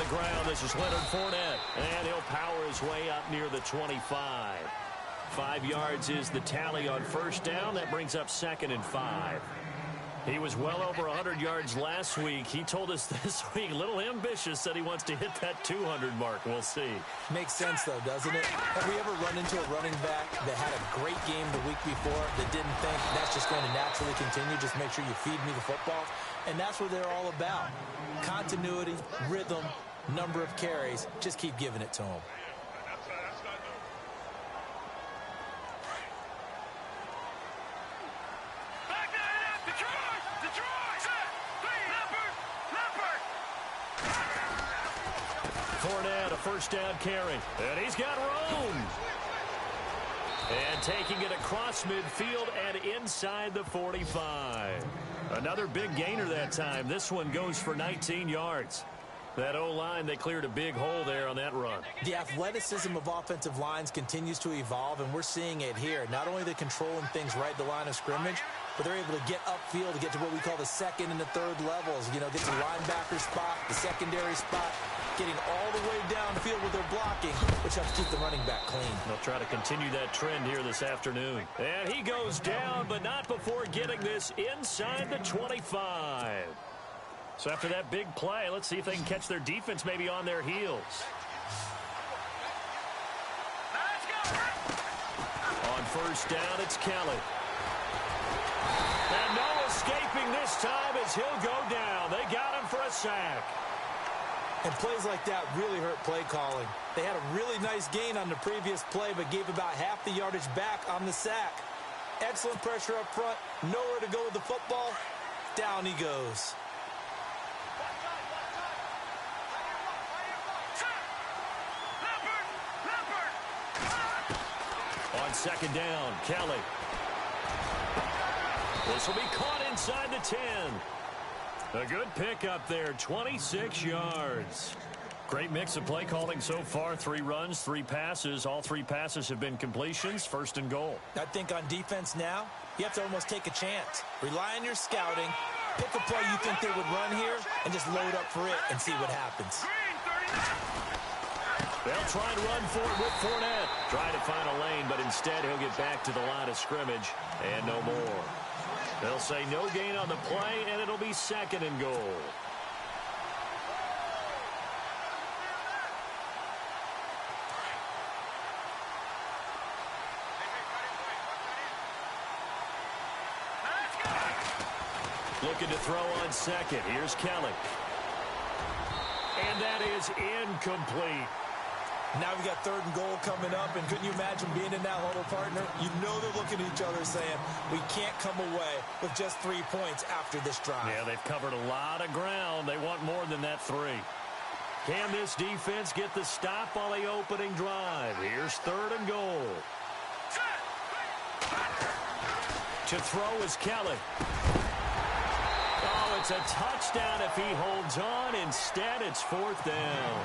the ground. This is Leonard Fournette. And he'll power his way up near the 25. 5 yards is the tally on first down. That brings up 2nd and 5. He was well over 100 yards last week. He told us this week, a little ambitious, that he wants to hit that 200 mark. We'll see. Makes sense, though, doesn't it? Have we ever run into a running back that had a great game the week before that didn't think that's just going to naturally continue? Just make sure you feed me the football. And that's what they're all about. Continuity, rhythm, number of carries. Just keep giving it to them. Fournette, a first down carry. And he's got room. And taking it across midfield and inside the 45. Another big gainer that time. This one goes for 19 yards. That O-line, they cleared a big hole there on that run. The athleticism of offensive lines continues to evolve, and we're seeing it here. Not only are they controlling things right at the line of scrimmage, but they're able to get upfield to get to what we call the second and the third levels. You know, get to the linebacker spot, the secondary spot, getting all the way downfield with their blocking, which helps keep the running back clean. They'll try to continue that trend here this afternoon. And he goes down, but not before getting this inside the 25. So after that big play, let's see if they can catch their defense maybe on their heels. On first down, it's Kelly. And no escaping this time as he'll go down. They got him for a sack. And plays like that really hurt play calling. They had a really nice gain on the previous play, but gave about half the yardage back on the sack. Excellent pressure up front. Nowhere to go with the football. Down he goes. On second down, Kelly. This will be caught inside the 10. A good pickup there, 26 yards. Great mix of play calling so far. 3 runs, 3 passes. All 3 passes have been completions. First and goal. I think on defense now, you have to almost take a chance. Rely on your scouting. Pick a play you think they would run here and just load up for it and see what happens. They'll try and run for it with Fournette. Trying to find a lane, but instead he'll get back to the line of scrimmage and no more. They'll say no gain on the play, and it'll be 2nd and goal. Looking to throw on second. Here's Kelly. And that is incomplete. Now we've got 3rd and goal coming up, and couldn't you imagine being in that huddle, partner? You know they're looking at each other saying, we can't come away with just 3 points after this drive. Yeah, they've covered a lot of ground. They want more than that 3. Can this defense get the stop on the opening drive? Here's 3rd and goal. To throw is Kelly. Oh, it's a touchdown if he holds on. Instead, it's 4th down.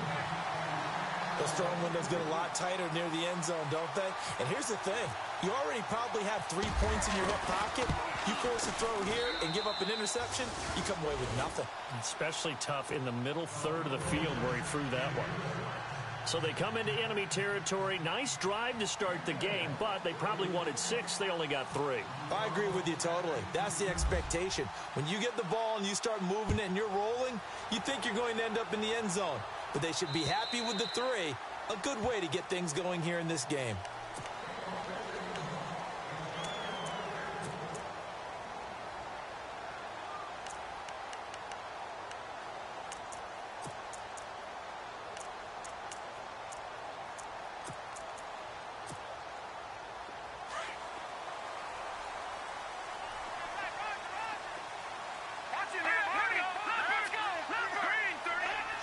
Those throwing windows get a lot tighter near the end zone, don't they? And here's the thing. You already probably have 3 points in your hip pocket. You force a throw here and give up an interception, you come away with nothing. Especially tough in the middle third of the field where he threw that one. So they come into enemy territory. Nice drive to start the game, but they probably wanted 6. They only got 3. I agree with you totally. That's the expectation. When you get the ball and you start moving it and you're rolling, you think you're going to end up in the end zone. But they should be happy with the 3. A good way to get things going here in this game.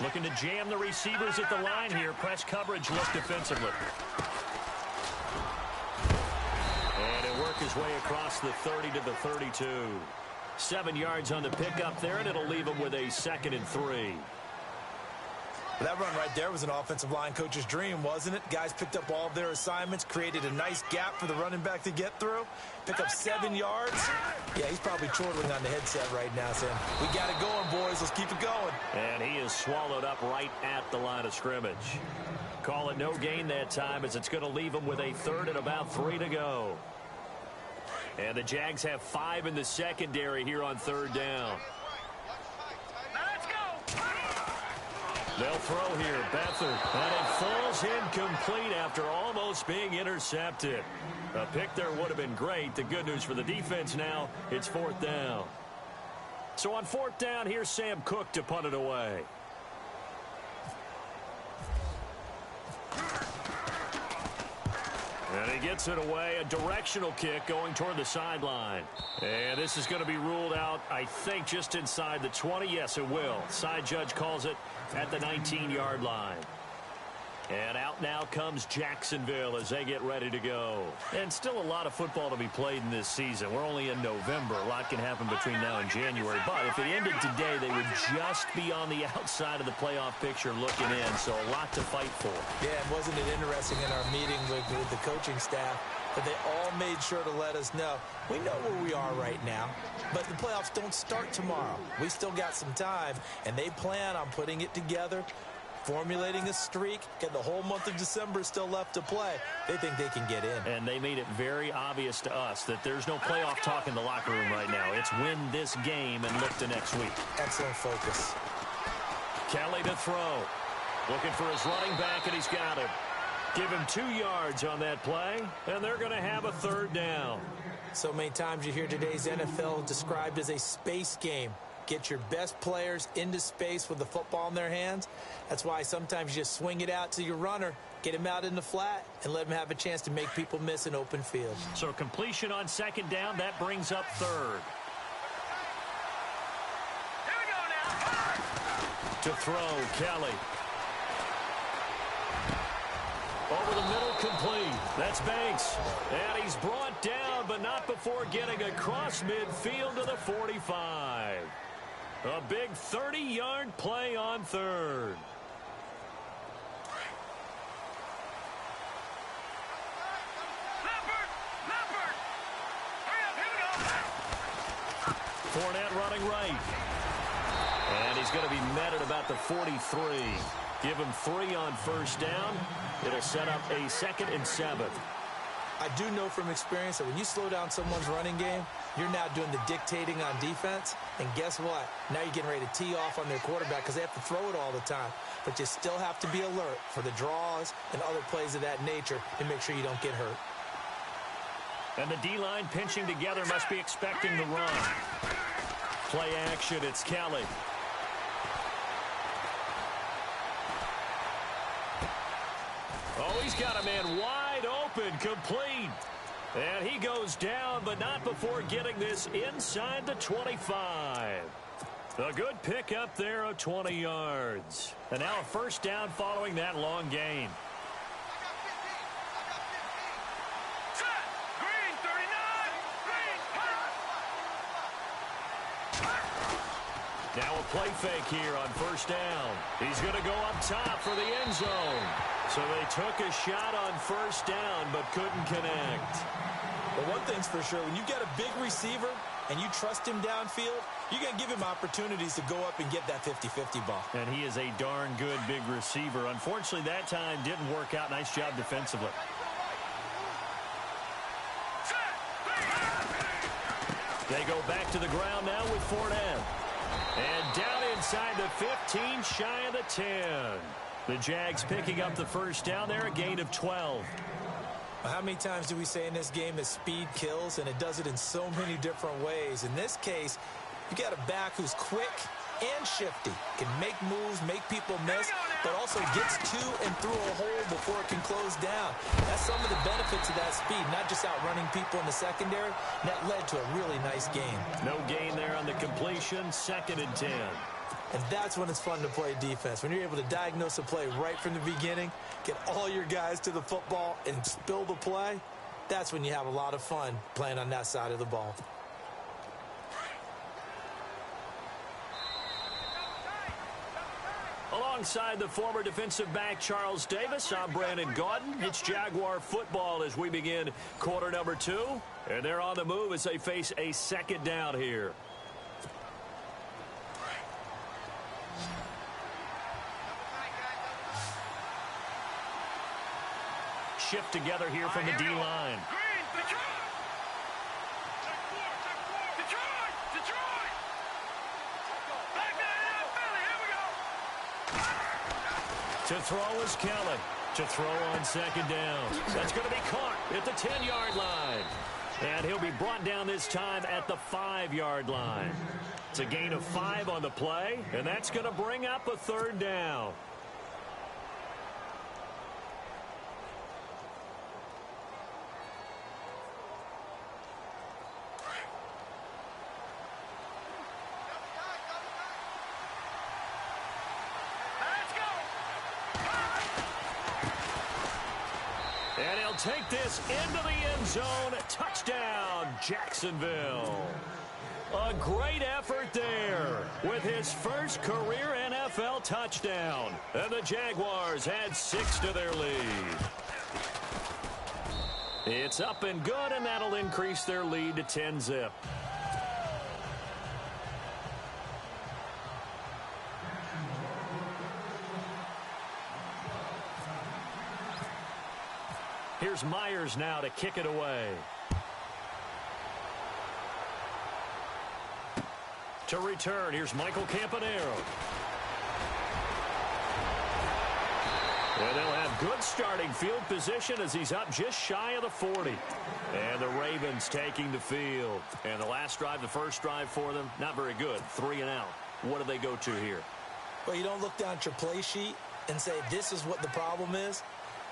Looking to jam the receivers at the line here. Press coverage look defensively. And he'll work his way across the 30 to the 32. 7 yards on the pickup there, and it'll leave him with a 2nd and 3. But that run right there was an offensive line coach's dream, wasn't it? Guys picked up all of their assignments, created a nice gap for the running back to get through, pick up 7 yards. Yeah, he's probably chortling on the headset right now saying, we got it going, boys. Let's keep it going. And he is swallowed up right at the line of scrimmage. Call it no gain that time as it's going to leave him with a 3rd and about 3 to go. And the Jags have 5 in the secondary here on 3rd down. They'll throw here, Beathard, and it falls incomplete after almost being intercepted. A pick there would have been great. The good news for the defense now, it's 4th down. So on 4th down, here's Sam Cook to punt it away. And he gets it away, a directional kick going toward the sideline. And this is going to be ruled out, I think, just inside the 20. Yes, it will. Side judge calls it at the 19-yard line. And out now comes Jacksonville as they get ready to go. And still a lot of football to be played in this season. We're only in November. A lot can happen between now and January. But if it ended today, they would just be on the outside of the playoff picture looking in. So a lot to fight for. Yeah, and wasn't it interesting in our meeting with the coaching staff that they all made sure to let us know, we know where we are right now, but the playoffs don't start tomorrow. We still got some time, and they plan on putting it together, formulating a streak, and the whole month of December is still left to play. They think they can get in. And they made it very obvious to us that there's no playoff talk in the locker room right now. It's win this game and look to next week. Excellent focus. Kelly to throw. Looking for his running back, and he's got him. Give him 2 yards on that play, and they're going to have a 3rd down. So many times you hear today's NFL described as a space game. Get your best players into space with the football in their hands. That's why sometimes you just swing it out to your runner, get him out in the flat, and let him have a chance to make people miss an open field. So completion on 2nd down, that brings up 3rd. Here we go now. To throw, Kelly. Over the middle, complete. That's Banks. And he's brought down, but not before getting across midfield to the 45. A big 30-yard play on 3rd. Leopard! Hurry up, here we go. Fournette running right. And he's going to be met at about the 43. Give him 3 on 1st down. It'll set up a 2nd and 7. I do know from experience that when you slow down someone's running game, you're now doing the dictating on defense. And guess what? Now you're getting ready to tee off on their quarterback because they have to throw it all the time. But you still have to be alert for the draws and other plays of that nature to make sure you don't get hurt. And the D-line pinching together must be expecting the run. Play action, it's Kelly. Oh, he's got a man wide open, complete. And he goes down, but not before getting this inside the 25. A good pickup there of 20 yards. And now a 1st down following that long gain. Set! Green, 39! Green, Now a play fake here on 1st down. He's going to go up top for the end zone. So they took a shot on 1st down, but couldn't connect. But one thing's for sure, when you get a big receiver and you trust him downfield, you're going to give him opportunities to go up and get that 50-50 ball. And he is a darn good big receiver. Unfortunately, that time didn't work out. Nice job defensively. They go back to the ground now with Fournette. And down inside the 15, shy of the 10. The Jags picking up the 1st down there, a gain of 12. How many times do we say in this game that speed kills, and it does it in so many different ways? In this case, you got a back who's quick and shifty, can make moves, make people miss, but also gets to and through a hole before it can close down. That's some of the benefits of that speed, not just outrunning people in the secondary. And that led to a really nice game. No gain there on the completion, 2nd and 10. And that's when it's fun to play defense. When you're able to diagnose a play right from the beginning, get all your guys to the football and spill the play, that's when you have a lot of fun playing on that side of the ball. Along Alongside the former defensive back Charles Davis, I'm Brandon Gaudin. It's Jaguar football as we begin quarter number 2. And they're on the move as they face a second down here. Shift together here from the D-line. To throw is Kelly. To throw on second down. That's going to be caught at the 10-yard line. And he'll be brought down this time at the 5-yard line. It's a gain of 5 on the play, and that's going to bring up a third down. And he'll take this into the end zone. Touchdown, Jacksonville. A great effort there with his first career NFL touchdown. And the Jaguars add 6 to their lead. It's up and good, and that'll increase their lead to 10-zip. Here's Myers now to kick it away. To return, here's Michael Campanero. And they'll have good starting field position as he's up just shy of the 40. And the Ravens taking the field. And the last drive, the first drive for them, not very good. 3 and out. What do they go to here? Well, you don't look down at your play sheet and say, this is what the problem is.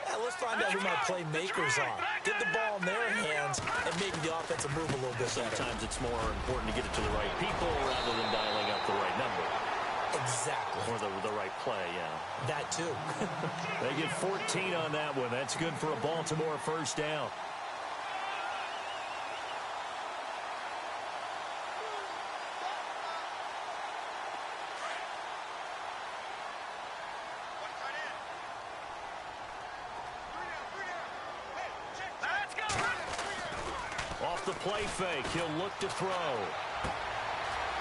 Yeah, let's find out who my playmakers are. Get the ball in their hands and maybe the offensive move a little bit better. Sometimes it's more important to get it to the right people rather than dialing up the right number. Exactly. Or the right play, yeah. That too. They get 14 on that one. That's good for a Baltimore first down. The play fake. He'll look to throw.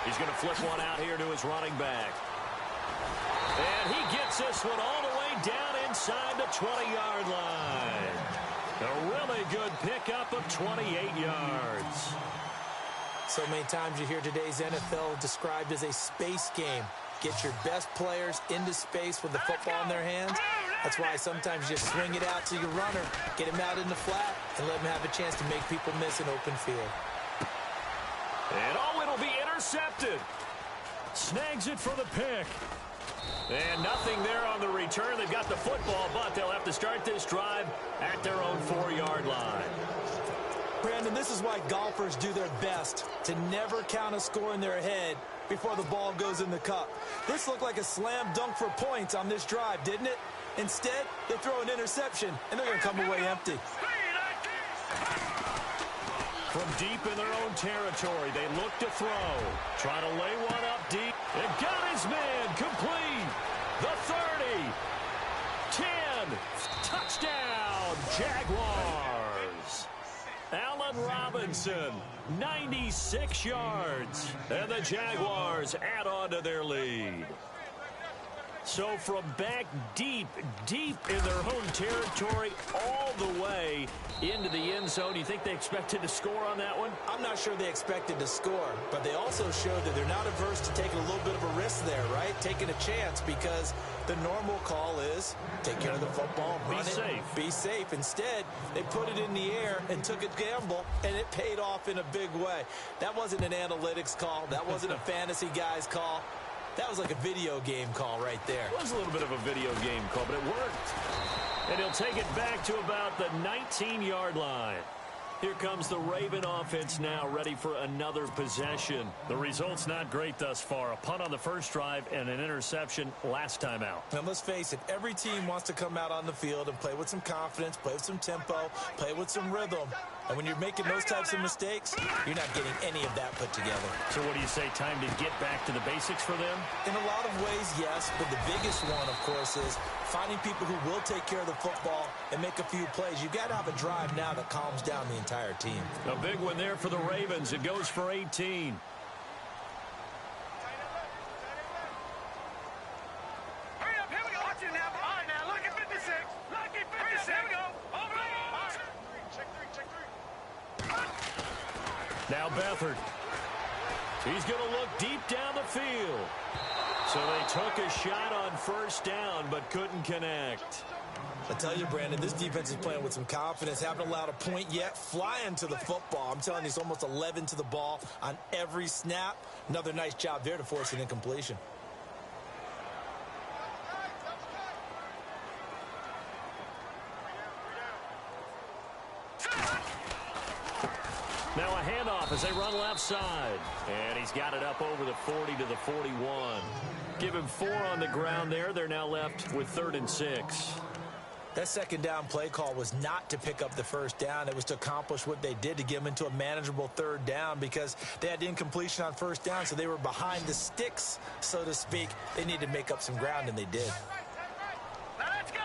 He's going to flip one out here to his running back. And he gets this one all the way down inside the 20-yard line. A really good pickup of 28 yards. So many times you hear today's NFL described as a space game. Get your best players into space with the football in their hands. That's why sometimes you swing it out to your runner, get him out in the flat, and let him have a chance to make people miss an open field. And it'll be intercepted. Snags it for the pick. And nothing there on the return. They've got the football, but they'll have to start this drive at their own 4-yard line. Brandon, this is why golfers do their best to never count a score in their head before the ball goes in the cup. This looked like a slam dunk for points on this drive, didn't it? Instead, they throw an interception, and they're going to come away empty. From deep in their own territory, they look to throw. Try to lay one up deep. And got his man complete. The 30. 10. Touchdown, Jaguars. Allen Robinson, 96 yards. And the Jaguars add on to their lead. So from back deep in their home territory all the way into the end zone, you think they expected to score on that one? I'm not sure they expected to score, but they also showed that they're not averse to taking a little bit of a risk there, right? Taking a chance, because the normal call is take care of the football, run it, be safe. Instead, they put it in the air and took a gamble, and it paid off in a big way. That wasn't an analytics call. That wasn't a fantasy guy's call. That was like a video game call right there. It was a little bit of a video game call, but it worked. And he'll take it back to about the 19-yard line. Here comes the Raven offense now, ready for another possession. The result's not great thus far. A punt on the first drive and an interception last time out. And let's face it, every team wants to come out on the field and play with some confidence, play with some tempo, play with some rhythm. And when you're making those types of mistakes, you're not getting any of that put together. So what do you say, time to get back to the basics for them? In a lot of ways, yes. But the biggest one, of course, is finding people who will take care of the football and make a few plays. You've got to have a drive now that calms down the entire team. A big one there for the Ravens. It goes for 18. Hurry up, here we go. Watch it now. All right, now, look at 56. Look at 56. Here we go. Over. Check three. Now Beathard. He's going to look deep down the field. So they took a shot on first down, but couldn't connect. I tell you, Brandon, this defense is playing with some confidence. Haven't allowed a point yet. Flying to the football. I'm telling you, it's almost 11 to the ball on every snap. Another nice job there to force an incompletion. Now a handoff as they run left side. And he's got it up over the 40 to the 41. Give him 4 on the ground there. They're now left with 3rd and 6. That second down play call was not to pick up the first down. It was to accomplish what they did, to get them into a manageable 3rd down, because they had incompletion on first down, so they were behind the sticks, so to speak. They needed to make up some ground, and they did. Now let's go.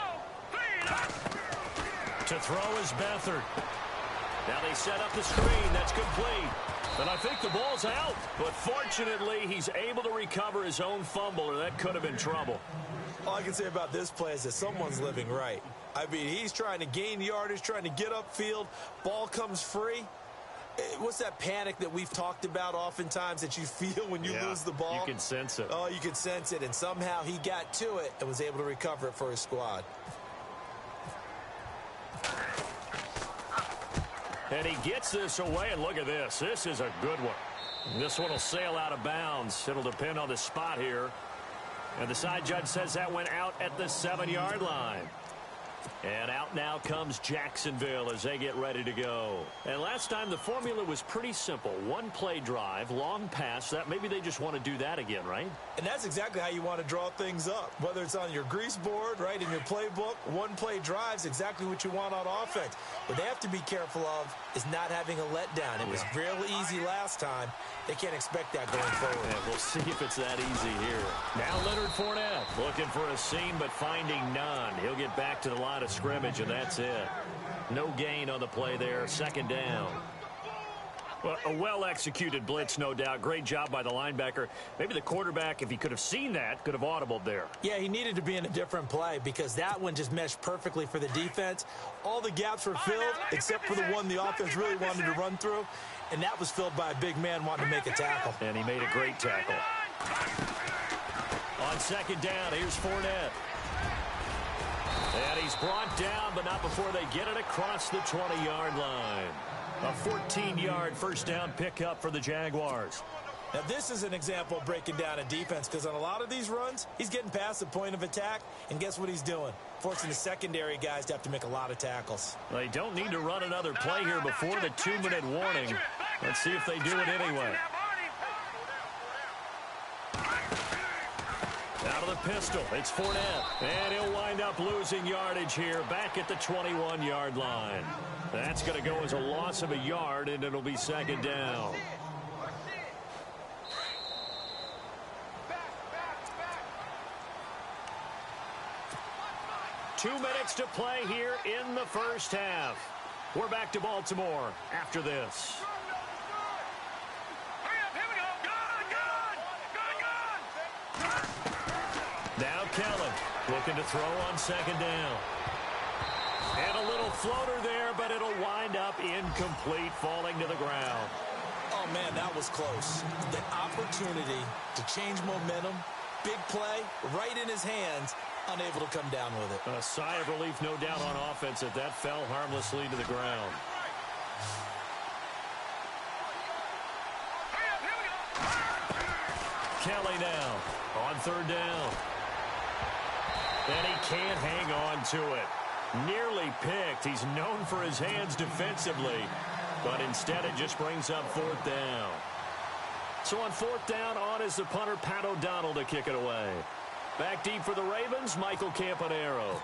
To throw is Beathard. Now they set up the screen. That's complete. And I think the ball's out. But fortunately, he's able to recover his own fumble, or that could have been trouble. All I can say about this play is that someone's living right. I mean, he's trying to gain yardage, trying to get upfield. Ball comes free. What's that panic that we've talked about oftentimes that you feel when you lose the ball? You can sense it. Oh, you can sense it. And somehow he got to it and was able to recover it for his squad. And he gets this away, and look at this. This is a good one. This one will sail out of bounds. It'll depend on the spot here. And the side judge says that went out at the 7-yard line. And out now comes Jacksonville as they get ready to go. And last time the formula was pretty simple. One play drive, long pass. That maybe they just want to do that again, right? And that's exactly how you want to draw things up. Whether it's on your grease board, right, in your playbook, one play drive's exactly what you want on offense. What they have to be careful of is not having a letdown. It was real easy last time. They can't expect that going forward. And we'll see if it's that easy here. Now Leonard Fournette looking for a seam but finding none. He'll get back to the line of scrimmage, and that's it. No gain on the play there. 2nd down. Well, a well-executed blitz, no doubt. Great job by the linebacker. Maybe the quarterback, if he could have seen that, could have audibled there. Yeah, he needed to be in a different play because that one just meshed perfectly for the defense. All the gaps were filled except for the one the offense really wanted to run through, and that was filled by a big man wanting to make a tackle. And he made a great tackle. On 2nd down, here's Fournette. And he's brought down, but not before they get it across the 20-yard line. A 14-yard first down pickup for the Jaguars. Now, this is an example of breaking down a defense because on a lot of these runs, he's getting past the point of attack, and guess what he's doing? Forcing the secondary guys to have to make a lot of tackles. They don't need to run another play here before the 2-minute warning. Let's see if they do it anyway. Out of the pistol, it's Fournette. And he'll wind up losing yardage here back at the 21-yard line. That's going to go as a loss of a yard, and it'll be 2nd down. Two minutes to play here in the first half. We're back to Baltimore after this. Now Kellen looking to throw on 2nd down. And a little floater there, but it'll wind up incomplete, falling to the ground. Oh, man, that was close. The opportunity to change momentum, big play, right in his hands, unable to come down with it. A sigh of relief, no doubt, on offense if that fell harmlessly to the ground. Kelly now on 3rd down. And he can't hang on to it. Nearly picked. He's known for his hands defensively. But instead it just brings up 4th down. So on 4th down, on is the punter, Pat O'Donnell, to kick it away. Back deep for the Ravens, Michael Campanaro.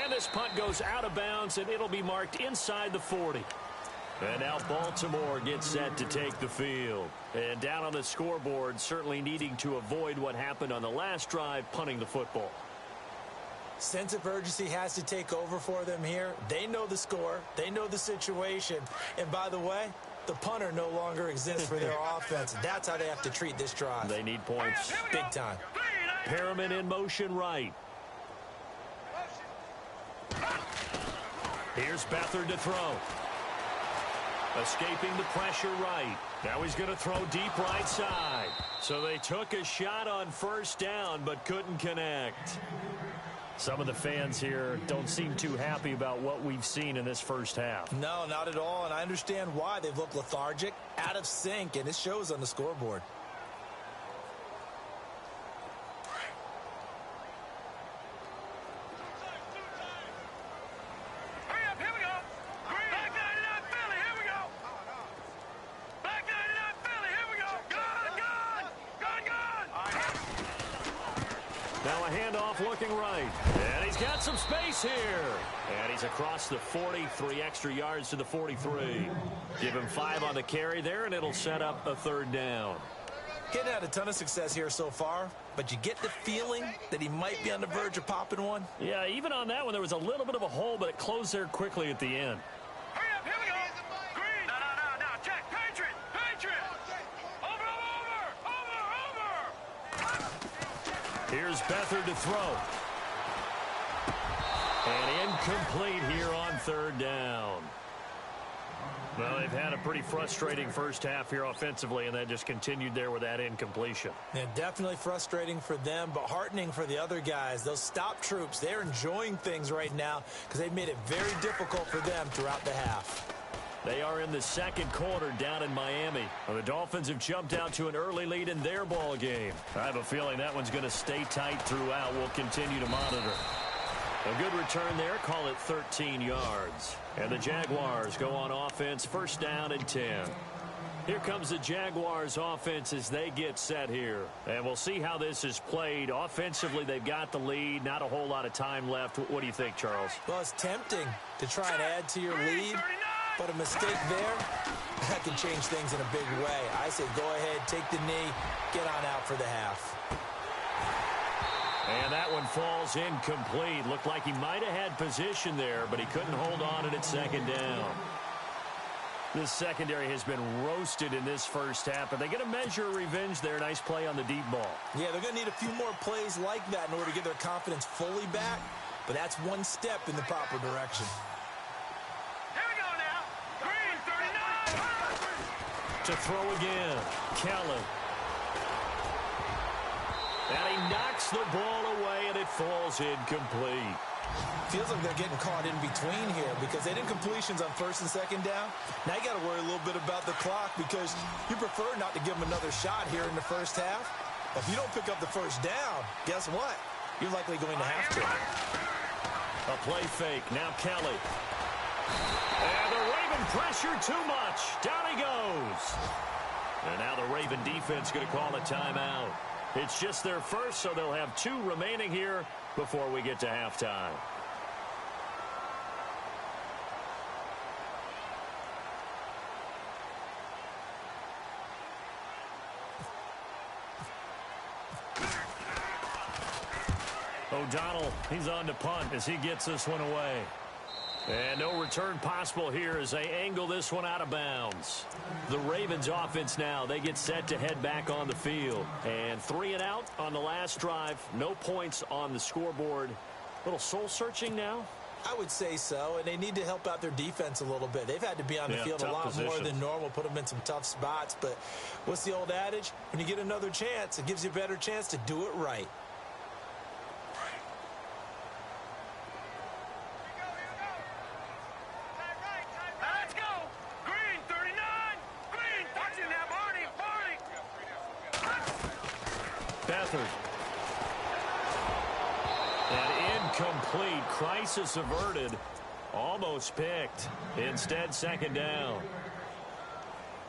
And this punt goes out of bounds, and it'll be marked inside the 40. And now Baltimore gets set to take the field. And down on the scoreboard, certainly needing to avoid what happened on the last drive, punting the football. Sense of urgency has to take over for them here. They know the score. They know the situation. And by the way, the punter no longer exists for their offense. That's how they have to treat this drive. They need points. Big time. Perriman in motion right. Here's Beathard to throw. Escaping the pressure right. Now he's going to throw deep right side. So they took a shot on 1st down but couldn't connect. Some of the fans here don't seem too happy about what we've seen in this first half. No, not at all, and I understand why. They've looked lethargic, out of sync, and it shows on the scoreboard. Hurry up, here we go. Back 99 Philly, here we go. Back 99 Philly, here we go. Gun. Now a handoff looking right. And he's got some space here. And he's across the 40, 3 extra yards to the 43. Give him 5 on the carry there, and it'll set up a 3rd down. Getting had a ton of success here so far, but you get the feeling that he might be on the verge of popping one. Yeah, even on that one, there was a little bit of a hole, but it closed there quickly at the end. Hurry up, here we go. Green. No. Check. Patriot. Over. Here's Beathard to throw. And incomplete here on 3rd down. Well, they've had a pretty frustrating first half here offensively, and then just continued there with that incompletion. Yeah, definitely frustrating for them, but heartening for the other guys. Those stop troops, they're enjoying things right now because they've made it very difficult for them throughout the half. They are in the 2nd quarter down in Miami. Well, the Dolphins have jumped out to an early lead in their ball game. I have a feeling that one's going to stay tight throughout. We'll continue to monitor. A good return there, call it 13 yards. And the Jaguars go on offense, 1st down and 10. Here comes the Jaguars offense as they get set here. And we'll see how this is played. Offensively, they've got the lead. Not a whole lot of time left. What do you think, Charles? Well, it's tempting to try and add to your lead, but a mistake there, that can change things in a big way. I say go ahead, take the knee, get on out for the half. And that one falls incomplete. Looked like he might have had position there, but he couldn't hold on at 2nd down. This secondary has been roasted in this first half, but they get a measure of revenge there. Nice play on the deep ball. Yeah, they're going to need a few more plays like that in order to get their confidence fully back, but that's one step in the proper direction. Here we go now. Green, 39. To throw again, Kelly. And he knocks the ball away, and it falls incomplete. Feels like they're getting caught in between here because they did completions on 1st and 2nd down. Now you got to worry a little bit about the clock because you prefer not to give them another shot here in the first half. But if you don't pick up the 1st down, guess what? You're likely going to have to. A play fake. Now Kelly. And the Raven pressure too much. Down he goes. And now the Raven defense going to call a timeout. It's just their first, so they'll have 2 remaining here before we get to halftime. O'Donnell, he's on to punt as he gets this one away. And no return possible here as they angle this one out of bounds. The Ravens offense now, they get set to head back on the field. And 3 and out on the last drive. No points on the scoreboard. A little soul-searching now? I would say so, and they need to help out their defense a little bit. They've had to be on the field a lot more than normal, put them in some tough spots. But what's the old adage? When you get another chance, it gives you a better chance to do it right. And crisis averted. Almost picked. Instead, second down.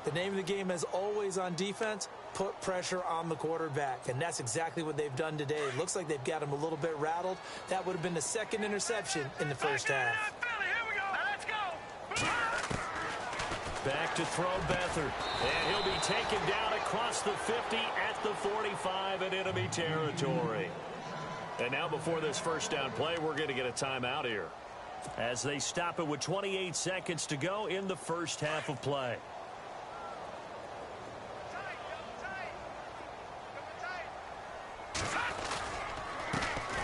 The name of the game is always on defense, put pressure on the quarterback. And that's exactly what they've done today. It looks like they've got him a little bit rattled. That would have been the second interception in the first half. Back to throw Beathard. And he'll be taken down across the 50 at the 45 in enemy territory. And now before this first down play, we're going to get a timeout here, as they stop it with 28 seconds to go in the first half of play.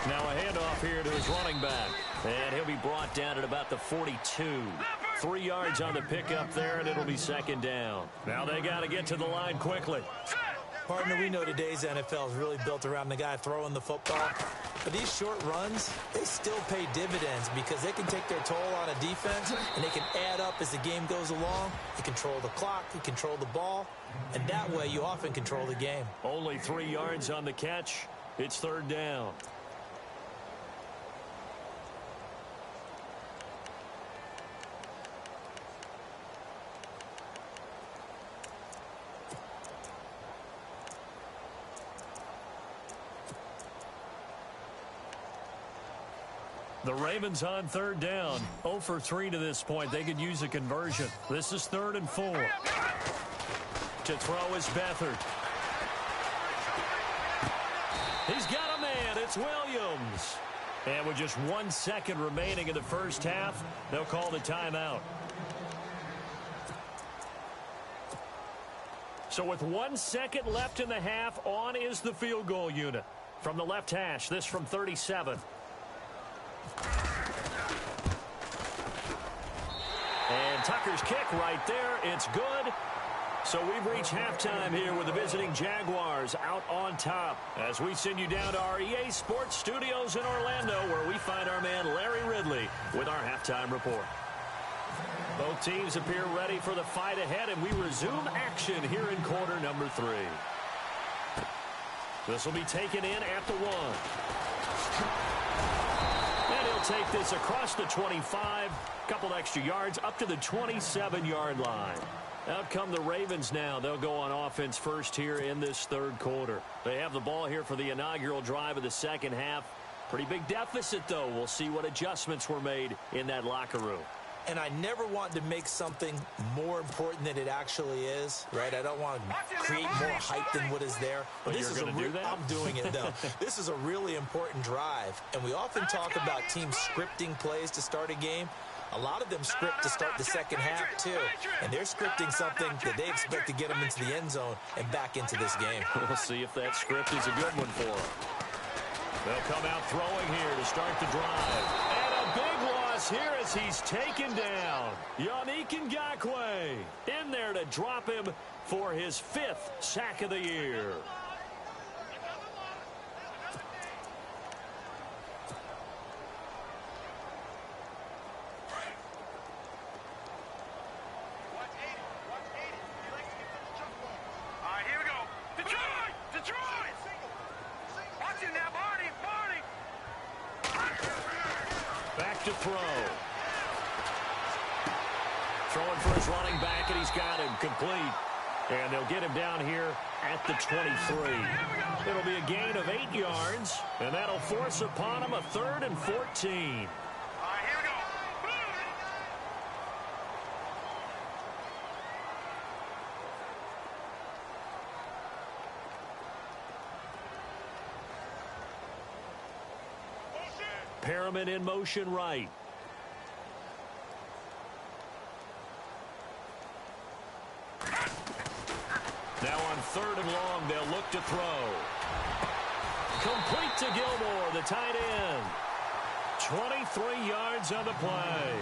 Now a handoff here to his running back. And he'll be brought down at about the 42. 3 yards on the pickup there, and it'll be second down. Now they got to get to the line quickly. Partner, we know today's NFL is really built around the guy throwing the football. But these short runs, they still pay dividends because they can take their toll on a defense, and they can add up as the game goes along. You control the clock, you control the ball, and that way you often control the game. Only 3 yards on the catch. It's third down. The Ravens on third down. 0 for 3 to this point. They could use a conversion. This is 3rd and 4. To throw is Beathard. He's got a man. It's Williams. And with just 1 second remaining in the first half, they'll call the timeout. So with 1 second left in the half, on is the field goal unit. From the left hash, this from 37. And Tucker's kick right there. It's good. So we've reached halftime here with the visiting Jaguars out on top, as we send you down to our EA Sports Studios in Orlando, where we find our man Larry Ridley with our halftime report. Both teams appear ready for the fight ahead, and we resume action here in quarter number 3. This will be taken in at the 1. And he'll take this across the 25, couple extra yards up to the 27-yard line. Out come the Ravens now. They'll go on offense first here in this third quarter. They have the ball here for the inaugural drive of the second half. Pretty big deficit, though. We'll see what adjustments were made in that locker room. And I never want to make something more important than it actually is, right? I don't want to create more hype than what is there. But this is going to do that? I'm doing it, though. This is a really important drive. And we often talk about teams scripting plays to start a game. A lot of them script to start the second half, too. And they're scripting something that they expect to get them into the end zone and back into this game. We'll see if that script is a good one for them. They'll come out throwing here to start the drive. And a big loss here as he's taken down. Yannick Ngakoue in there to drop him for his 5th sack of the year. To throw. Throwing for his running back, and he's got him complete. And they'll get him down here at the 23. It'll be a gain of 8 yards, and that'll force upon him a 3rd and 14. Perriman in motion right. Now on 3rd and long, they'll look to throw. Complete to Gilmore, the tight end. 23 yards on the play.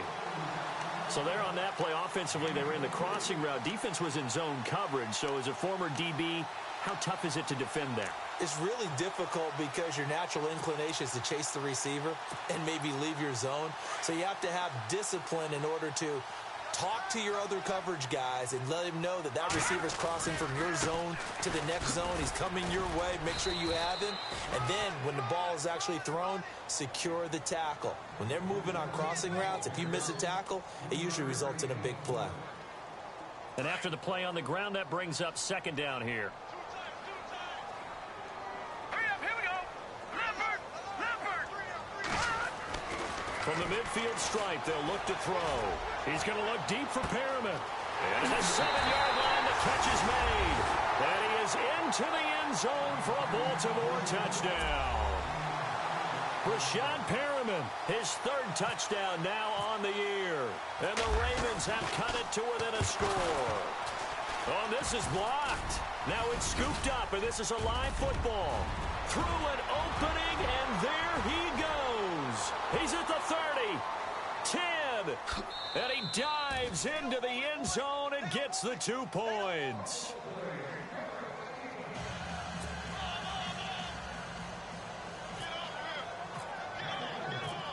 So there on that play, offensively, they ran the crossing route. Defense was in zone coverage. So as a former DB, how tough is it to defend that? It's really difficult because your natural inclination is to chase the receiver and maybe leave your zone. So you have to have discipline in order to Talk to your other coverage guys and let him know that that receiver's crossing from your zone to the next zone. He's coming your way. Make sure you have him. And then when the ball is actually thrown, secure the tackle. When they're moving on crossing routes, if you miss a tackle, it usually results in a big play. And after the play on the ground, that brings up second down here. From the midfield stripe, they'll look to throw. He's going to look deep for Perriman. And the 7-yard line, the catch is made. And he is into the end zone for a Baltimore touchdown. Rashad Perriman, his third touchdown now on the year. And the Ravens have cut it to within a score. Oh, this is blocked. Now it's scooped up, and this is a live football. Through an opening, and there he goes. He's at the 30, 10, and he dives into the end zone and gets the 2 points.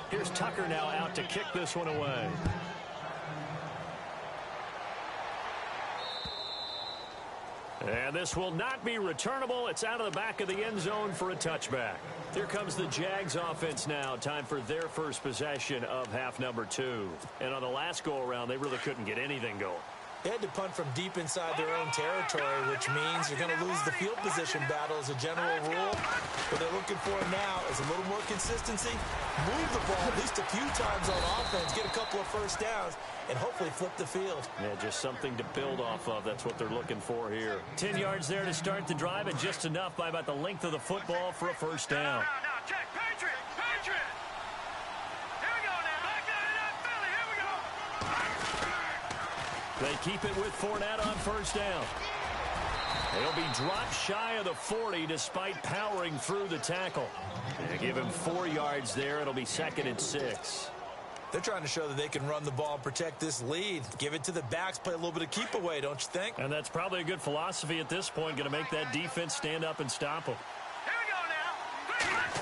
Here's Tucker now out to kick this one away. And this will not be returnable. It's out of the back of the end zone for a touchback. Here comes the Jags offense now. Time for their first possession of half number 2. And on the last go-around, they really couldn't get anything going. They had to punt from deep inside their own territory, which means you're going to lose the field position battle as a general rule. What they're looking for now is a little more consistency, move the ball at least a few times on offense, get a couple of first downs, and hopefully flip the field. Yeah, just something to build off of. That's what they're looking for here. 10 yards there to start the drive, and just enough by about the length of the football for a first down. Now, check. Patriot. Here we go now. Back down in Philly. Here we go. They keep it with Fournette on first down. They'll be dropped shy of the 40 despite powering through the tackle. They give him 4 yards there. It'll be 2nd and 6. They're trying to show that they can run the ball and protect this lead. Give it to the backs, play a little bit of keep away, don't you think? And that's probably a good philosophy at this point. Going to make that defense stand up and stop them. Here we go now.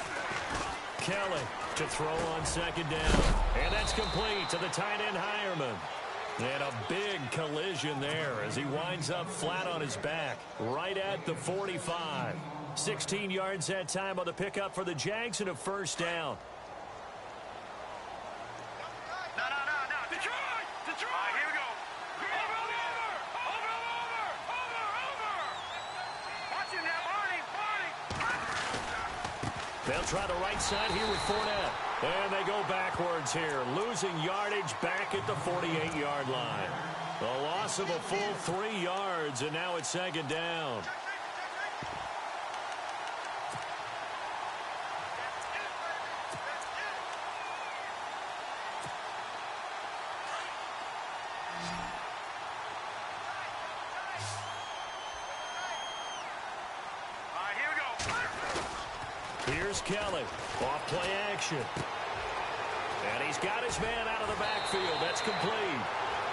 Kelly to throw on second down. And that's complete to the tight end Hireman. And a big collision there as he winds up flat on his back right at the 45. 16 yards that time on the pickup for the Jags and a first down. No. Detroit. All right, here we go. Over. Watch him now, Barney. They'll try the right side here with Fournette. And they go backwards here, losing yardage back at the 48-yard line. A loss of a full 3 yards, and now it's second down. Here's Kelly, off play action. And he's got his man out of the backfield. That's complete.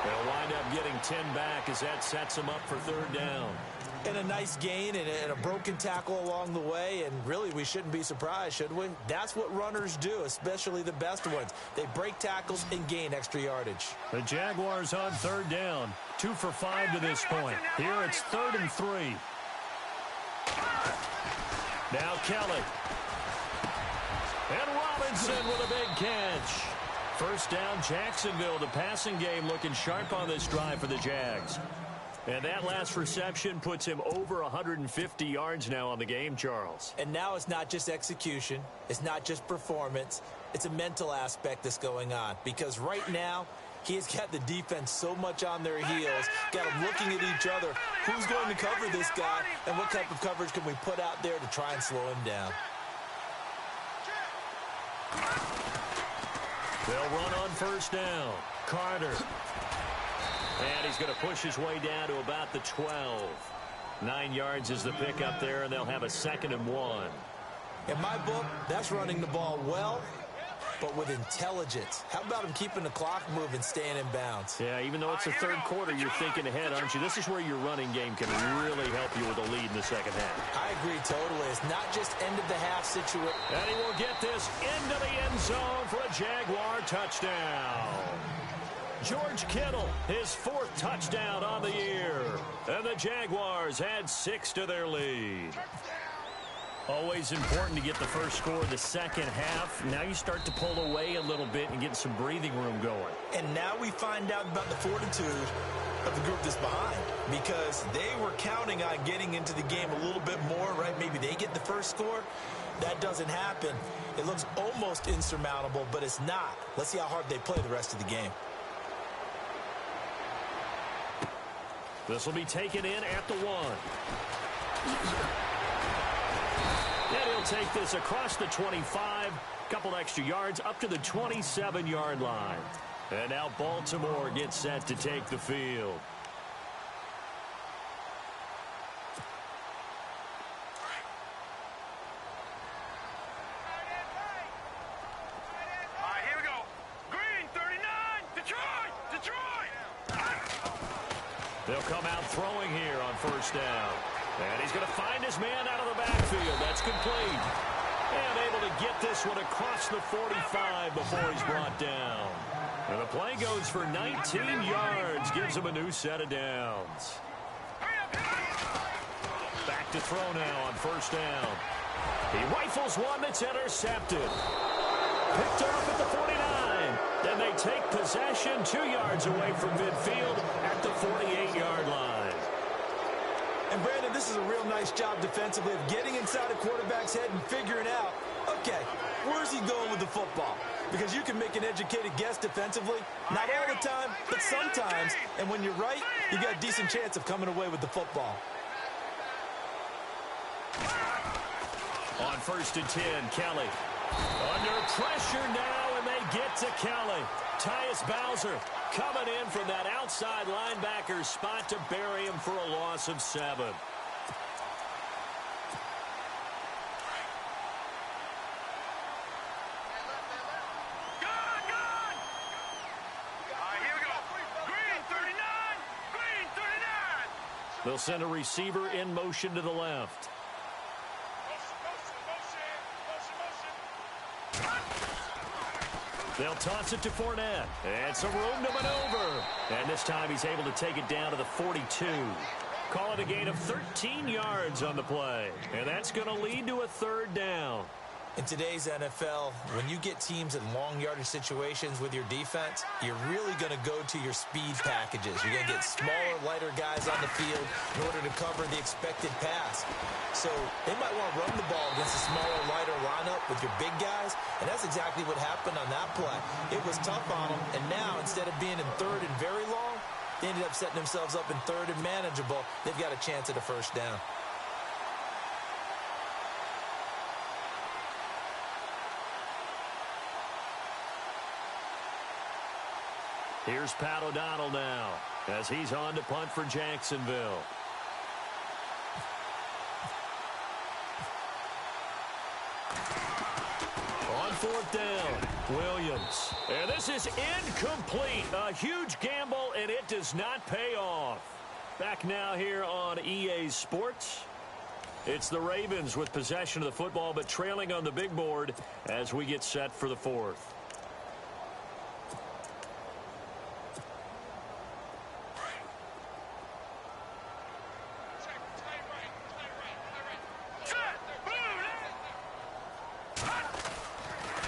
They'll wind up getting 10 back as that sets him up for third down. And a nice gain and a broken tackle along the way, and really we shouldn't be surprised, should we? That's what runners do, especially the best ones. They break tackles and gain extra yardage. The Jaguars on third down, 2 for 5 to this point. Here it's 3rd and 3. Now Kelly. And Robinson with a big catch. First down, Jacksonville. The passing game looking sharp on this drive for the Jags. And that last reception puts him over 150 yards now on the game, Charles. And now it's not just execution. It's not just performance. It's a mental aspect that's going on. Because right now, he's got the defense so much on their heels, got them looking at each other. Who's going to cover this guy, and what type of coverage can we put out there to try and slow him down? They'll run on first down. Carter. And he's going to push his way down to about the 12. 9 yards is the pickup there, and they'll have a 2nd and 1. In my book, that's running the ball well, but with intelligence. How about him keeping the clock moving, staying in bounds? Yeah, even though it's the third quarter, you're thinking ahead, aren't you? This is where your running game can really help you with a lead in the second half. I agree totally. It's not just end-of-the-half situation. And he will get this into the end zone for a Jaguar touchdown. George Kittle, his 4th touchdown on the year. And the Jaguars add 6 to their lead. Always important to get the first score of the second half. Now you start to pull away a little bit and get some breathing room going. And now we find out about the fortitude of the group that's behind, because they were counting on getting into the game a little bit more, right? Maybe they get the first score. That doesn't happen. It looks almost insurmountable, but it's not. Let's see how hard they play the rest of the game. This will be taken in at the 1. And he'll take this across the 25, couple extra yards up to the 27-yard line. And now Baltimore gets set to take the field. All right, here we go. Green, 39, Detroit. They'll come out throwing here on first down. And he's going to find his man out of the backfield. That's complete. And able to get this one across the 45 before he's brought down. And the play goes for 19 yards. Gives him a new set of downs. Back to throw now on first down. He rifles one that's intercepted. Picked off at the 49. And they take possession 2 yards away from midfield at the 48-yard line. And, Brandon, this is a real nice job defensively of getting inside a quarterback's head and figuring out, okay, where's he going with the football? Because you can make an educated guess defensively. Not all the time, but sometimes. And when you're right, you got a decent chance of coming away with the football. On 1st and 10, Kelly. Under pressure now, and they get to Kelly. Tyus Bowser coming in from that outside linebacker spot to bury him for a loss of 7. They'll send a receiver in motion to the left. They'll toss it to Fournette. And some room to maneuver. And this time he's able to take it down to the 42. Call it a gain of 13 yards on the play. And that's going to lead to a 3rd down. In today's NFL, when you get teams in long yardage situations with your defense, you're really going to go to your speed packages. You're going to get smaller, lighter guys on the field in order to cover the expected pass. So they might want to run the ball against a smaller, lighter lineup with your big guys, and that's exactly what happened on that play. It was tough on them, and now instead of being in 3rd and very long, they ended up setting themselves up in 3rd and manageable. They've got a chance at a first down. Here's Pat O'Donnell now as he's on to punt for Jacksonville. On 4th down, Williams. And this is incomplete. A huge gamble, and it does not pay off. Back now here on EA Sports. It's the Ravens with possession of the football, but trailing on the big board as we get set for the 4th.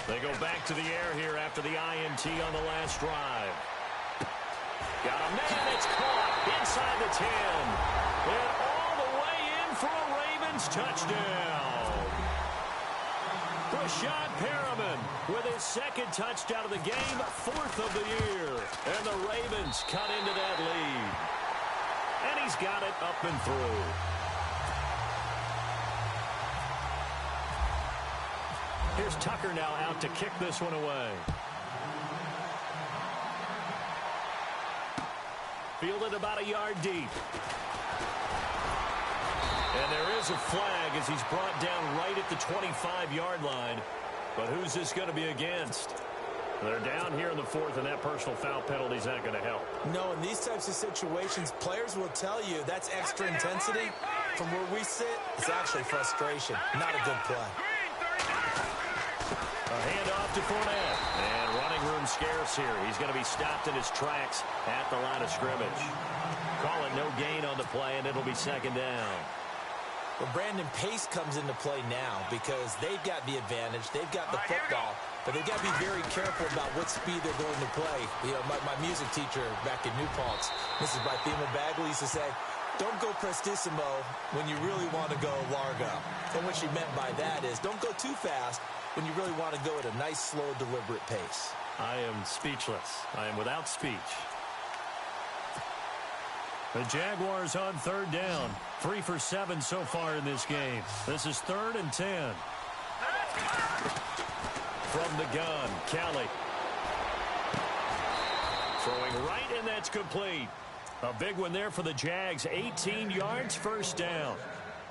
They go back to the air here after the INT on the last drive. Got a man, it's caught inside the 10. And all the way in for a Ravens touchdown. Rashad Perriman with his 2nd touchdown of the game, 4th of the year. And the Ravens cut into that lead. And he's got it up and through. Here's Tucker now out to kick this one away. Fielded about a yard deep. And there is a flag as he's brought down right at the 25-yard line. But who's this going to be against? They're down here in the 4th, and that personal foul penalty is not going to help. No, in these types of situations, players will tell you that's extra intensity. From where we sit, it's actually frustration, not a good play. A handoff to Fournette. And running room scarce here. He's going to be stopped in his tracks at the line of scrimmage. Call it no gain on the play, and it'll be second down. Well, Brandon, pace comes into play now because they've got the advantage. They've got the football, but they've got to be very careful about what speed they're going to play. You know, my music teacher back in New Paltz, Mrs. Barthema Bagley, used to say, don't go prestissimo when you really want to go largo. And what she meant by that is don't go too fast when you really want to go at a nice, slow, deliberate pace. I am speechless. I am without speech. The Jaguars on third down. 3 for 7 so far in this game. This is 3rd and 10. From the gun, Kelly. Throwing right, and that's complete. A big one there for the Jags. 18 yards, first down.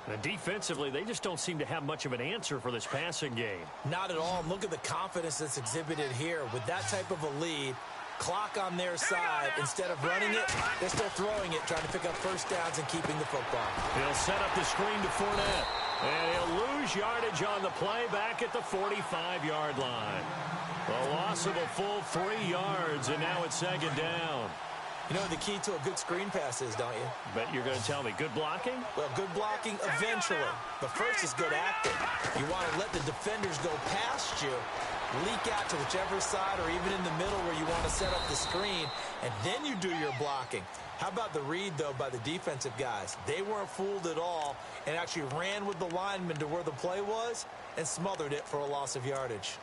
And defensively, they just don't seem to have much of an answer for this passing game. Not at all. And look at the confidence that's exhibited here. With that type of a lead, clock on their side, instead of running it, they're still throwing it, trying to pick up first downs and keeping the football. He'll set up the screen to Fournette. And he'll lose yardage on the play back at the 45-yard line. The loss of a full 3 yards, and now it's second down. You know the key to a good screen pass is, don't you? Bet you're going to tell me. Good blocking? Well, good blocking eventually. But first is good acting. You want to let the defenders go past you, leak out to whichever side or even in the middle where you want to set up the screen, and then you do your blocking. How about the read, though, by the defensive guys? They weren't fooled at all and actually ran with the lineman to where the play was and smothered it for a loss of yardage.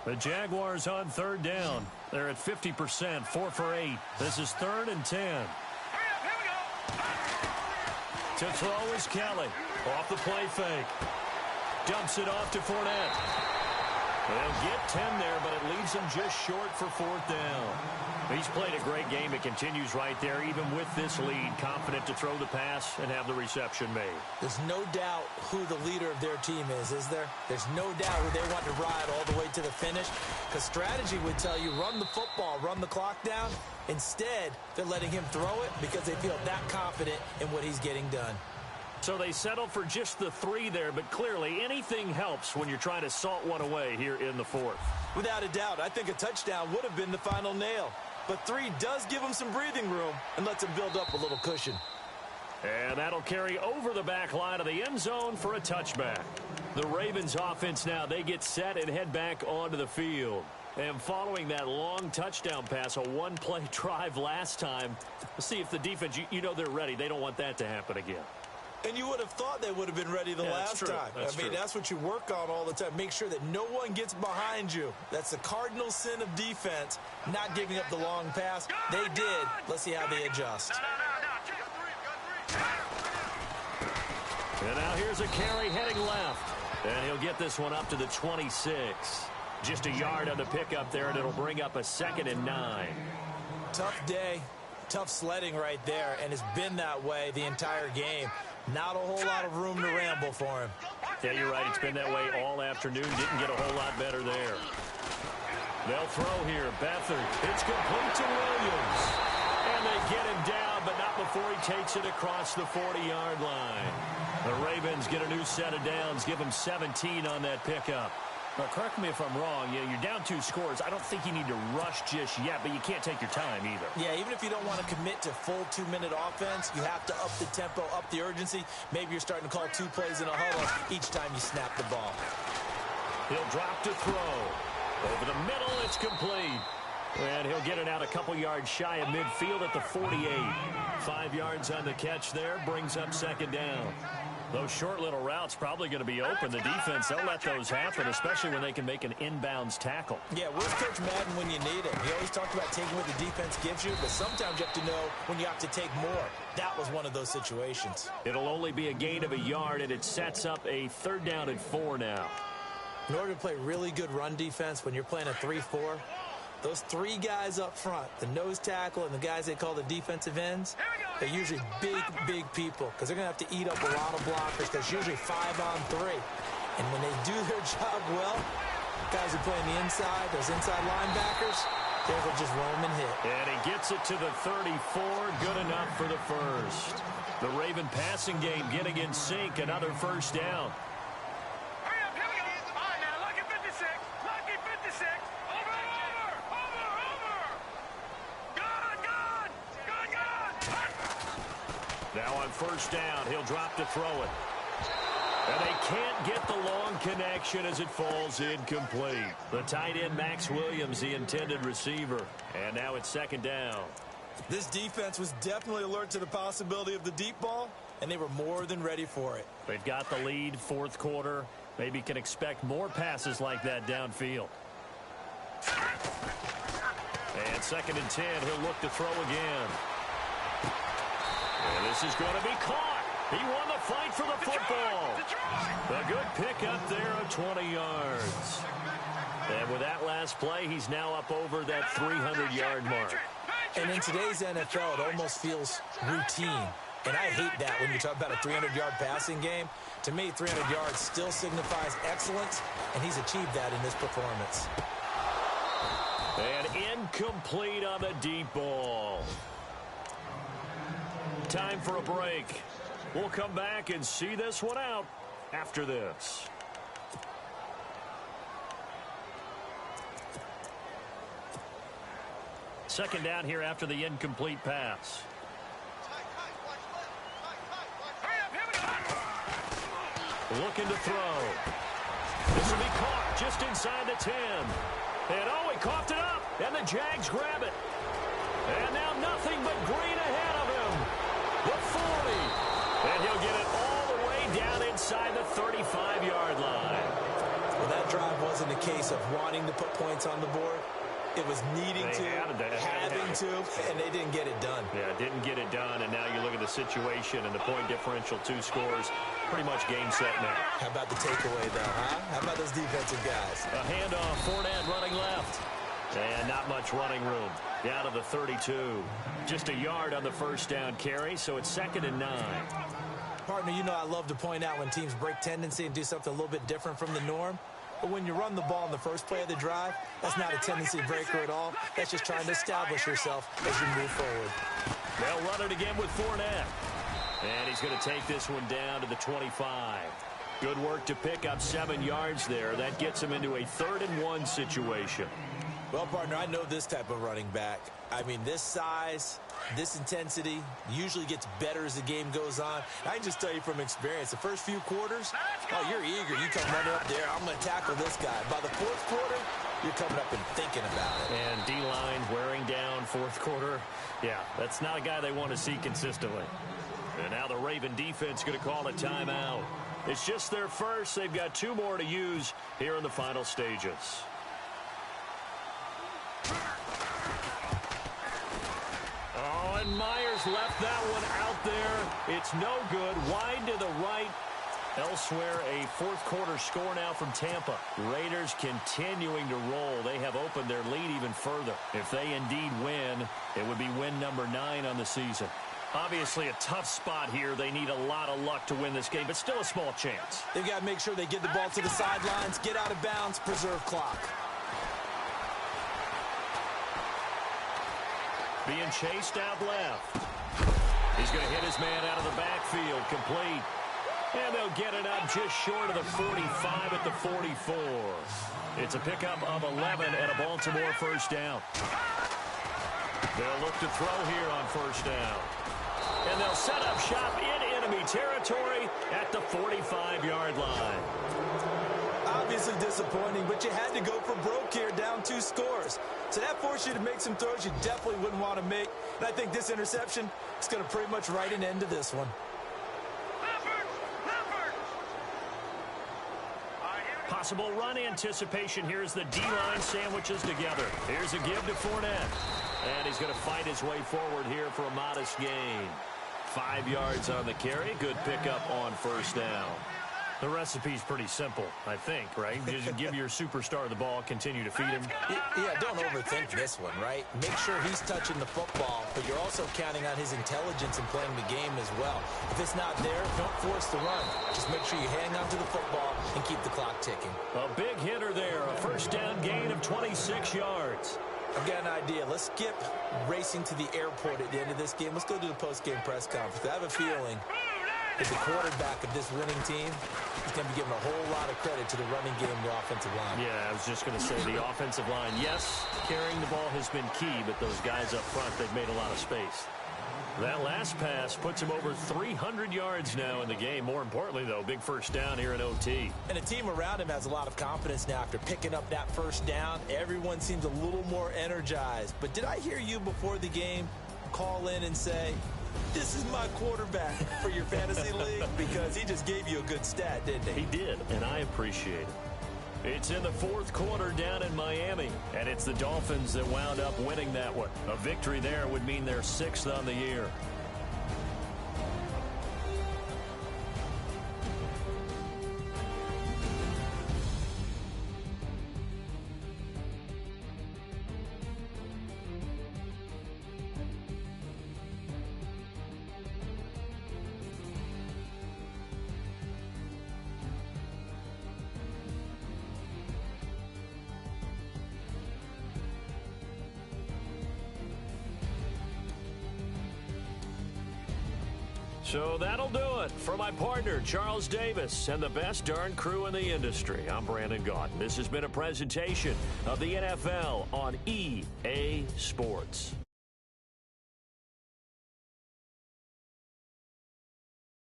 The Jaguars on third down. They're at 50%, 4 for 8. This is 3rd and 10. Hurry up, here we go. To throw is Kelly. Off the play fake. Dumps it off to Fournette. They'll get 10 there, but it leaves them just short for 4th down. He's played a great game. It continues right there, even with this lead. Confident to throw the pass and have the reception made. There's no doubt who the leader of their team is there? There's no doubt who they want to ride all the way to the finish. Because strategy would tell you, run the football, run the clock down. Instead, they're letting him throw it because they feel that confident in what he's getting done. So they settle for just the 3 there, but clearly anything helps when you're trying to salt one away here in the 4th. Without a doubt, I think a touchdown would have been the final nail. But 3 does give them some breathing room and lets them build up a little cushion. And that'll carry over the back line of the end zone for a touchback. The Ravens offense now, they get set and head back onto the field. And following that long touchdown pass, a one-play drive last time, let's see if the defense, you know they're ready. They don't want that to happen again. And you would have thought they would have been ready the last time. That's true. That's what you work on all the time. Make sure that no one gets behind you. That's the cardinal sin of defense, not giving up the long pass. They did. Let's see how they adjust. And now here's a carry heading left. And he'll get this one up to the 26. Just a yard on the pickup there, and it'll bring up a 2nd and 9. Tough day. Tough sledding right there, and it's been that way the entire game. Not a whole lot of room to ramble for him. Yeah, you're right. It's been that way all afternoon. Didn't get a whole lot better there. They'll throw here. Beathard. It's complete to Williams. And they get him down, but not before he takes it across the 40-yard line. The Ravens get a new set of downs. Give them 17 on that pickup. Now, correct me if I'm wrong. You're down 2 scores. I don't think you need to rush just yet, but you can't take your time either. Yeah, even if you don't want to commit to full 2-minute offense, you have to up the tempo, up the urgency. Maybe you're starting to call 2 plays in a huddle each time you snap the ball. He'll drop to throw. Over the middle, it's complete. And he'll get it out a couple yards shy of midfield at the 48. 5 yards on the catch there, brings up 2nd down. Those short little routes probably going to be open. The defense, they'll let those happen, especially when they can make an inbounds tackle. Yeah, where's Coach Madden when you need him? He always talked about taking what the defense gives you, but sometimes you have to know when you have to take more. That was one of those situations. It'll only be a gain of a yard, and it sets up a 3rd down and 4 now. In order to play really good run defense when you're playing a 3-4, those 3 guys up front, the nose tackle and the guys they call the defensive ends, they're usually big people because they're going to have to eat up a lot of blockers because usually 5 on 3. And when they do their job well, guys who play on the inside, those inside linebackers, Careful, just roam and hit. And he gets it to the 34. Good enough for the first. The Raven passing game getting in sync. Another first down. Hurry up, here we go. All right, now, lucky 56. Lucky 56. Over. Good. Now on first down, he'll drop to throw it. And they can't get the long connection as it falls incomplete. The tight end, Max Williams, the intended receiver. And now it's second down. This defense was definitely alert to the possibility of the deep ball, and they were more than ready for it. They've got the lead, fourth quarter. Maybe can expect more passes like that downfield. And second and 10, he'll look to throw again. And this is going to be caught. He won the fight for the football. A good pickup there of 20 yards. And with that last play, he's now up over that 300-yard mark. And in today's NFL, it almost feels routine. And I hate that when you talk about a 300-yard passing game. To me, 300 yards still signifies excellence, and he's achieved that in this performance. And incomplete on the deep ball. Time for a break. We'll come back and see this one out after this. Second down here after the incomplete pass. Looking to throw. This will be caught just inside the 10. And oh, he coughed it up. And the Jags grab it. And now nothing but green ahead of him. The 40. And he'll get it all the way down inside the 35-yard line. Well, that drive wasn't a case of wanting to put points on the board. It was needing to, having to, and they didn't get it done. Yeah, didn't get it done, and now you look at the situation and the point differential, 2 scores, pretty much game, set, now. How about the takeaway, though, huh? How about those defensive guys? A handoff, Fournette running left. And not much running room. Down to the 32. Just a yard on the first down carry, so it's second and 9. Partner, you know I love to point out when teams break tendency and do something a little bit different from the norm. But when you run the ball in the first play of the drive, that's not a tendency breaker at all. That's just trying to establish yourself as you move forward. They'll run it again with Fournette. And he's going to take this one down to the 25. Good work to pick up 7 yards there. That gets him into a 3rd and 1 situation. Well, partner, I know this type of running back. I mean, this size, this intensity usually gets better as the game goes on. I can just tell you from experience, the first few quarters, oh, you're eager. You come running up there, I'm going to tackle this guy. By the 4th quarter, you're coming up and thinking about it. And D-line wearing down 4th quarter. Yeah, that's not a guy they want to see consistently. And now the Raven defense going to call a timeout. It's just their first. They've got 2 more to use here in the final stages. Oh, and Myers left that one out there. It's no good. Wide to the right. Elsewhere, a 4th quarter score now from Tampa. Raiders continuing to roll. They have opened their lead even further. If they indeed win, it would be win number 9 on the season. Obviously a tough spot here. They need a lot of luck to win this game, but still a small chance. They've got to make sure they get the ball to the sidelines, get out of bounds, preserve clock. Being chased out left. He's going to hit his man out of the backfield, complete. And they'll get it up just short of the 45 at the 44. It's a pickup of 11 and a Baltimore first down. They'll look to throw here on first down. And they'll set up shop in enemy territory at the 45-yard line. Obviously disappointing, but you had to go for broke here, down 2 scores. So that forced you to make some throws you definitely wouldn't want to make. And I think this interception is going to pretty much write an end to this one. Possible run anticipation. Here's the D-line sandwiches together. Here's a give to Fournette. And he's going to fight his way forward here for a modest gain. 5 yards on the carry. Good pickup on first down. The recipe's pretty simple, I think, right? Just give your superstar the ball, continue to feed him. Yeah, don't overthink this one, right? Make sure he's touching the football, but you're also counting on his intelligence in playing the game as well. If it's not there, don't force the run. Just make sure you hang on to the football and keep the clock ticking. A big hitter there, a first down gain of 26 yards. I've got an idea. Let's skip racing to the airport at the end of this game. Let's go to the post-game press conference. I have a feeling that the quarterback of this winning team is going to be giving a whole lot of credit to the running game and the offensive line. Yeah, I was just going to say the offensive line, yes, carrying the ball has been key, but those guys up front, they've made a lot of space. That last pass puts him over 300 yards now in the game. More importantly, though, big first down here in OT. And the team around him has a lot of confidence now after picking up that first down. Everyone seems a little more energized. But did I hear you before the game call in and say, this is my quarterback for your fantasy league? Because he just gave you a good stat, didn't he? He did, and I appreciate it. It's in the fourth quarter down in Miami, and it's the Dolphins that wound up winning that one. A victory there would mean they're 6th on the year. So that'll do it for my partner, Charles Davis, and the best darn crew in the industry. I'm Brandon Gaudin. This has been a presentation of the NFL on EA Sports.